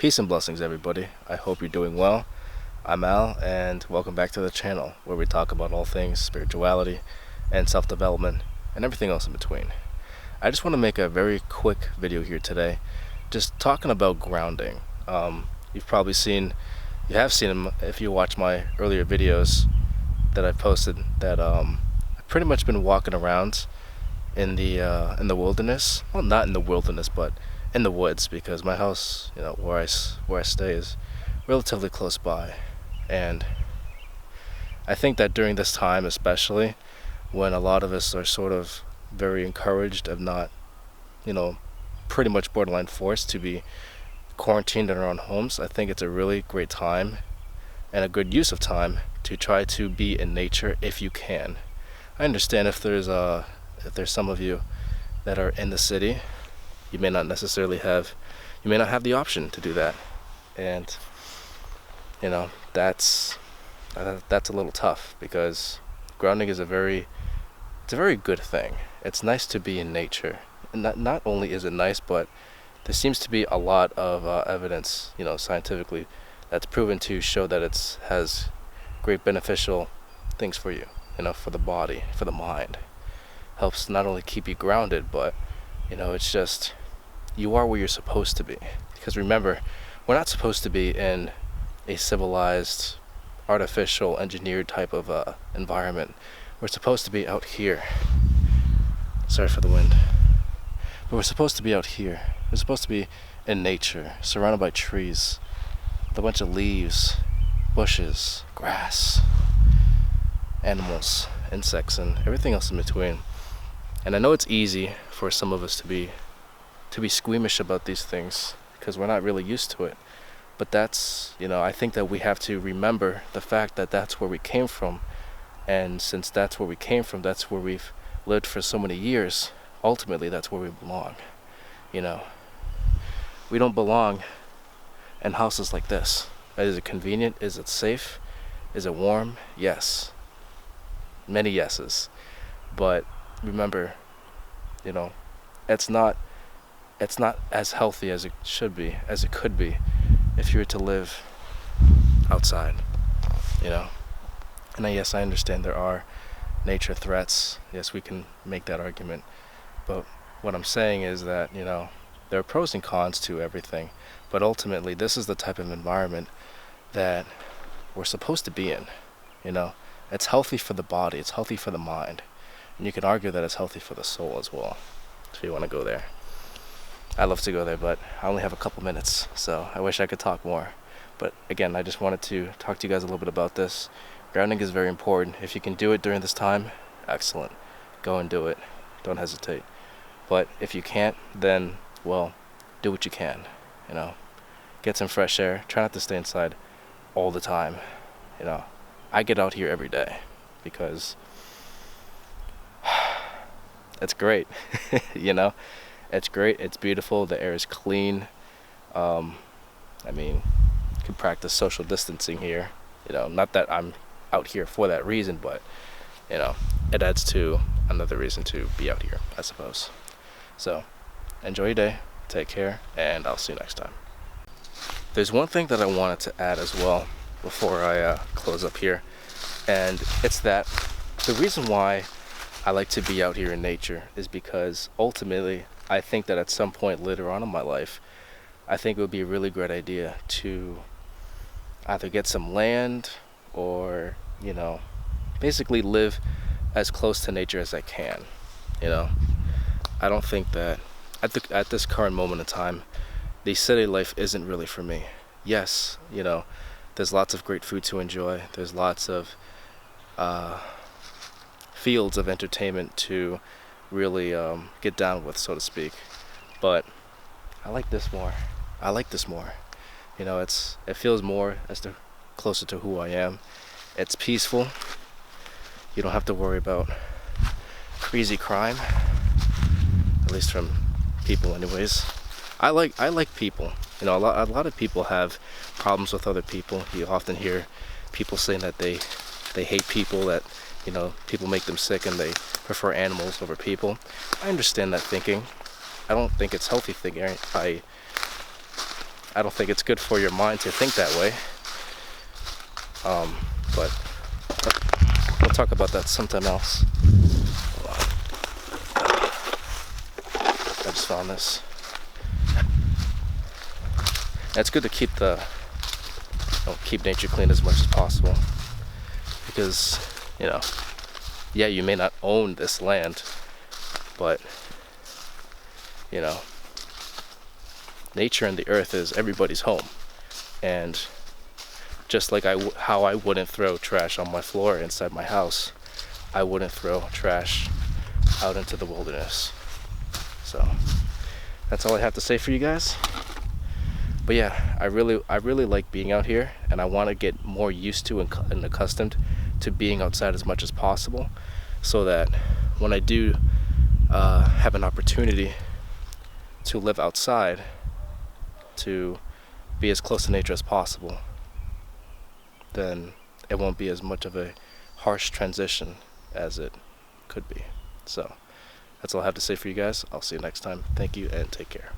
Peace and blessings, everybody. I hope you're doing well. I'm Al, and welcome back to the channel where we talk about all things spirituality and self-development and everything else in between. I just want to make a very quick video here today, just talking about grounding. You have seen them if you watch my earlier videos that I've posted, that I've pretty much been walking around in the wilderness. Well, not in the wilderness, but in the woods, because my house, where I stay, is relatively close by. And I think that during this time, especially when a lot of us are sort of very encouraged, if not, pretty much borderline forced to be quarantined in our own homes, I think it's a really great time and a good use of time to try to be in nature if you can. I understand if there's some of you that are in the city, you may not have the option to do that, and that's a little tough, because grounding is a very good thing. It's nice to be in nature, and not only is it nice, but there seems to be a lot of evidence, scientifically, that's proven to show that it has great beneficial things for you, for the body, for the mind. Helps not only keep you grounded, but it's just, you are where you're supposed to be. Because remember, we're not supposed to be in a civilized, artificial, engineered type of environment. We're supposed to be out here. Sorry for the wind. But we're supposed to be out here. We're supposed to be in nature, surrounded by trees, with a bunch of leaves, bushes, grass, animals, insects, and everything else in between. And I know it's easy for some of us to be squeamish about these things, because we're not really used to it. But that's, I think that we have to remember the fact that that's where we came from. And since that's where we came from, that's where we've lived for so many years, ultimately that's where we belong. We don't belong in houses like this. Is it convenient? Is it safe? Is it warm? Yes. Many yeses. But remember, it's not as healthy as it should be, as it could be, if you were to live outside, And yes, I understand there are nature threats. Yes, we can make that argument. But what I'm saying is that, there are pros and cons to everything. But ultimately, this is the type of environment that we're supposed to be in, It's healthy for the body, it's healthy for the mind. And you can argue that it's healthy for the soul as well, if you want to go there. I love to go there, but I only have a couple minutes, so I wish I could talk more. But again, I just wanted to talk to you guys a little bit about this. Grounding is very important. If you can do it during this time, excellent. Go and do it. Don't hesitate. But if you can't, then, well, do what you can, Get some fresh air. Try not to stay inside all the time, I get out here every day, because it's great, It's great, it's beautiful, the air is clean. You can practice social distancing here, not that I'm out here for that reason, but, it adds to another reason to be out here, I suppose. So, enjoy your day, take care, and I'll see you next time. There's one thing that I wanted to add as well before I close up here, and it's that the reason why I like to be out here in nature is because ultimately I think that at some point later on in my life, I think it would be a really great idea to either get some land or, basically live as close to nature as I can. I don't think that at this current moment in time, the city life isn't really for me. Yes, there's lots of great food to enjoy. There's lots of fields of entertainment to really get down with, so to speak. But I like this more. It feels more closer to who I am. It's peaceful. You don't have to worry about crazy crime, at least from people anyways. I like people. A lot of people have problems with other people. You often hear people saying that they hate people, that people make them sick, and they prefer animals over people. I understand that thinking. I don't think it's healthy thinking. I don't think it's good for your mind to think that way. But we'll talk about that sometime else. Hold on. I just found this. And it's good to keep keep nature clean as much as possible, because yeah, you may not own this land, but nature and the earth is everybody's home. And just like how I wouldn't throw trash on my floor inside my house, I wouldn't throw trash out into the wilderness. So that's all I have to say for you guys. But yeah, I really like being out here, and I want to get more used to and accustomed to being outside as much as possible, so that when I do have an opportunity to live outside, to be as close to nature as possible, then it won't be as much of a harsh transition as it could be. So that's all I have to say for you guys. I'll see you next time. Thank you and take care.